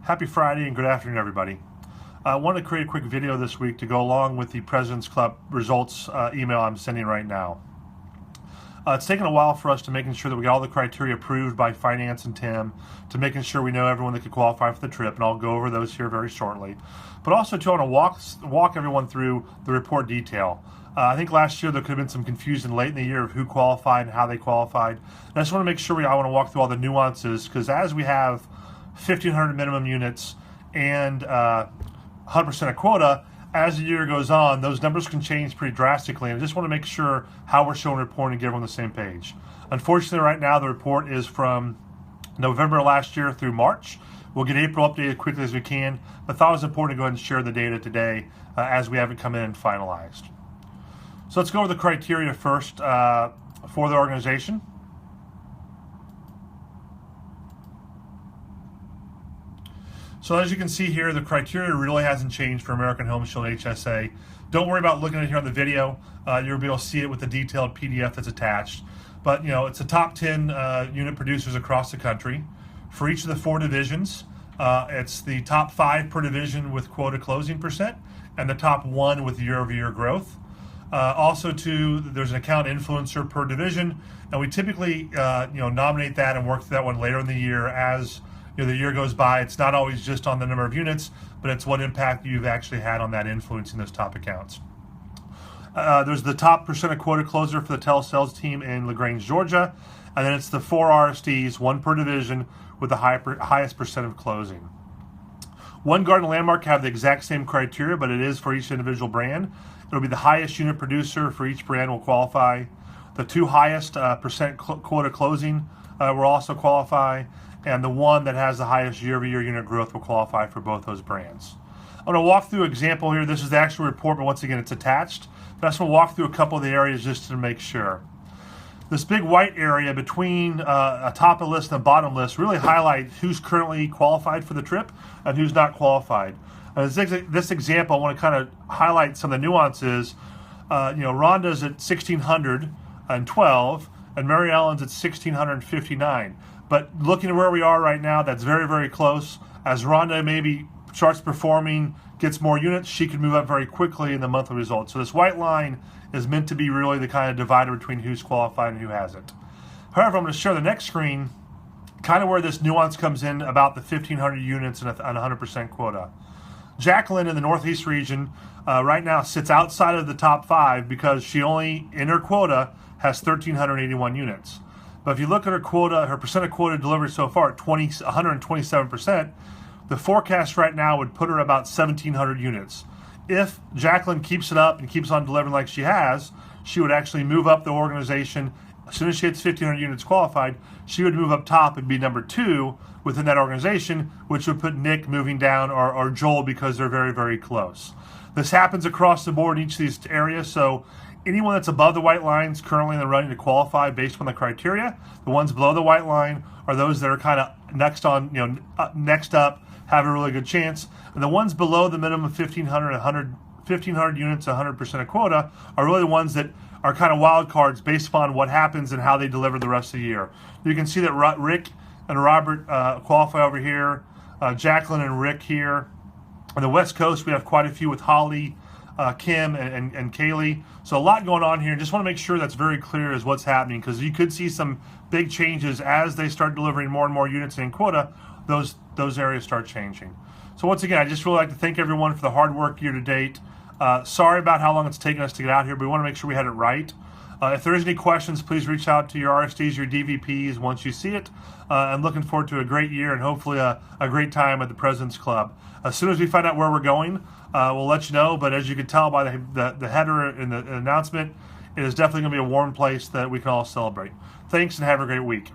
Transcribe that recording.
Happy Friday and good afternoon, everybody. I wanted to create a quick video this week to go along with the President's Club results email I'm sending right now. It's taken a while for us to making sure that we got all the criteria approved by Finance and Tim, to making sure we know everyone that could qualify for the trip, and I'll go over those here very shortly. But also, too, I want to walk everyone through the report detail. I think last year there could have been some confusion late in the year of who qualified and how they qualified. And I just want to make sure I want to walk through all the nuances, because as we have 1,500 minimum units and 100% of quota, as the year goes on, those numbers can change pretty drastically, and I just want to make sure how we're showing reporting and get everyone on the same page. Unfortunately, right now, the report is from November last year through March. We'll get April updated as quickly as we can, but thought it was important to go ahead and share the data today as we haven't come in and finalized. So let's go over the criteria first for the organization. So as you can see here, the criteria really hasn't changed for American Home Shield HSA. Don't worry about looking at it here on the video. You'll be able to see it with the detailed PDF that's attached. But it's the top 10 unit producers across the country. For each of the 4 divisions, it's the top 5 per division with quota closing percent, and the top 1 with year-over-year growth. Also, too, there's an account influencer per division, and we typically nominate that and work through that one later in the year as the year goes by. It's not always just on the number of units, but it's what impact you've actually had on that influencing those top accounts. There's the top percent of quota closer for the telesales team in LaGrange, Georgia, and then it's the 4 RSDs, 1 per division, with the highest percent of closing. OneGuard and Landmark have the exact same criteria, but it is for each individual brand. It'll be the highest unit producer for each brand will qualify. The 2 highest percent quota closing will also qualify, and the 1 that has the highest year-over-year unit growth will qualify for both those brands. I'm going to walk through an example here. This is the actual report, but once again, it's attached. But I just want to walk through a couple of the areas just to make sure. This big white area between a top of the list and a bottom list really highlight who's currently qualified for the trip and who's not qualified. This example, I want to kind of highlight some of the nuances. Rhonda's at 1,612, and Mary Ellen's at 1,659. But looking at where we are right now, that's very, very close. As Rhonda maybe starts performing, gets more units, she could move up very quickly in the monthly results. So this white line is meant to be really the kind of divider between who's qualified and who hasn't. However, I'm going to share the next screen, kind of where this nuance comes in about the 1,500 units and 100% quota. Jacqueline in the Northeast region right now sits outside of the top 5 because she only, in her quota, has 1,381 units. But if you look at her quota, her percent of quota delivered so far at 127%, the forecast right now would put her about 1,700 units. If Jacqueline keeps it up and keeps on delivering like she has, she would actually move up the organization. As soon as she hits 1,500 units qualified, she would move up top and be number 2 within that organization, which would put Nick moving down or Joel, because they're very, very close. This happens across the board in each of these areas, so anyone that's above the white line is currently in the running to qualify based on the criteria. The ones below the white line are those that are kind of next up, have a really good chance. And the ones below the minimum of 1,500 units, 100% of quota, are really the ones that are kind of wild cards based upon what happens and how they deliver the rest of the year. You can see that Rick and Robert qualify over here, Jacqueline and Rick here. On the West Coast, we have quite a few with Holly, Kim, and Kaylee. So a lot going on here. Just want to make sure that's very clear as what's happening, because you could see some big changes as they start delivering more and more units in quota. Those areas start changing. So once again, I just really like to thank everyone for the hard work year to date. Sorry about how long it's taken us to get out here, but we want to make sure we had it right. If there is any questions, please reach out to your RSDs, your DVPs once you see it. I'm looking forward to a great year and hopefully a great time at the President's Club. As soon as we find out where we're going, we'll let you know. But as you can tell by the header in the announcement, it is definitely going to be a warm place that we can all celebrate. Thanks and have a great week.